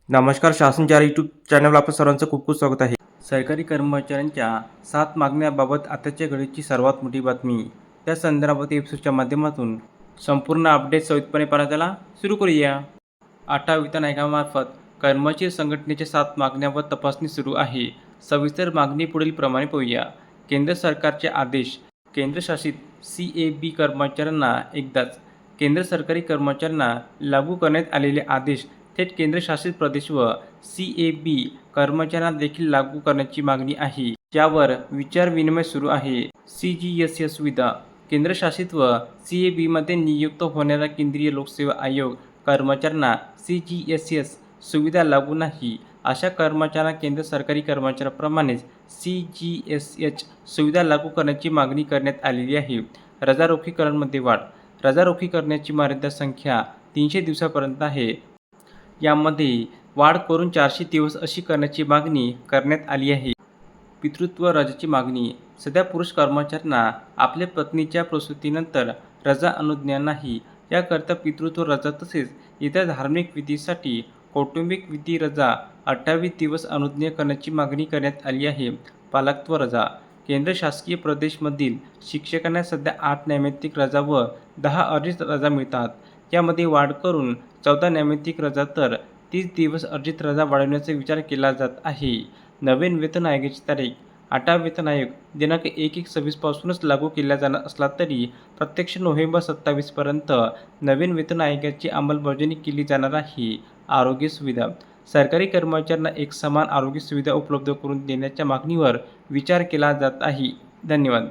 नमस्कार. शासनचार यूट्यूब चॅनलवर आपलं सर्वांचं खूप खूप स्वागत आहे. सरकारी कर्मचाऱ्यांच्या 7 मागण्याबाबत आताच्या घडीची सर्वात मोठी बातमी. त्या संदर्भात एपिसोडच्या माध्यमातून संपूर्ण अपडेट सविस्तरपणे पाहण्याला सुरू करूया. 8 वेतन आयोगामार्फत कर्मचारी संघटनेच्या 7 मागण्यावर तपासणी सुरू आहे. सविस्तर मागणी पुढील प्रमाणे पाहूया. केंद्र सरकारचे आदेश. केंद्रशासित CAB कर्मचाऱ्यांना एकदाच. केंद्र सरकारी कर्मचाऱ्यांना लागू करण्यात आलेले आदेश थेट केंद्रशासित प्रदेश व CAB कर्मचाऱ्यांना देखील लागू करण्याची मागणी आहे, ज्यावर विचार-विनिमय सुरू आहे. CGSS सुविधा. केंद्रशासित व CABमध्ये नियुक्त होणाऱ्या केंद्रीय लोकसेवा आयोग कर्मचाऱ्यांना CGSS सुविधा लागू नाही. अशा कर्मचाऱ्यांना केंद्र सरकारी कर्मचाऱ्यांप्रमाणेच CGSH सुविधा लागू करण्याची मागणी करण्यात आलेली आहे. रजा रोखीकरणमध्ये वाढ. रजा रोखी करण्याची मर्यादा संख्या 300 दिवसांपर्यंत आहे. यामध्ये वाढ करून 400 दिवस अशी करण्याची मागणी करण्यात आली आहे. पितृत्व रजेची मागणी. सध्या पुरुष कर्मचाऱ्यांना आपल्या पत्नीच्या प्रसूतीनंतर रजा अनुज्ञा नाही. याकरिता पितृत्व रजा तसेच इतर धार्मिक विधीसाठी कौटुंबिक विधी रजा 28 दिवस अनुज्ञेय करण्याची मागणी करण्यात आली आहे. पालकत्व रजा. केंद्र शासकीय प्रदेशमधील शिक्षकांना सध्या 8 नैमित्तिक रजा व 10 अर्जित रजा मिळतात. यामध्ये वाढ करून 14 नैमित्तिक रजा तर 30 दिवस अर्जित रजा वाढवण्याचा विचार केला जात आहे. नवीन वेतन आयोगाची तारीख. 8 वेतन आयोग दिनांक 1/1/26 पासूनच लागू केला जाणार असला तरी प्रत्यक्ष नोव्हेंबर 27 पर्यंत नवीन वेतन आयोगाची अंमलबजावणी केली जाणार आहे. आरोग्य सुविधा. सरकारी कर्मचाऱ्यांना एक समान आरोग्य सुविधा उपलब्ध करून देण्याच्या मागणीवर विचार केला जात आहे. धन्यवाद.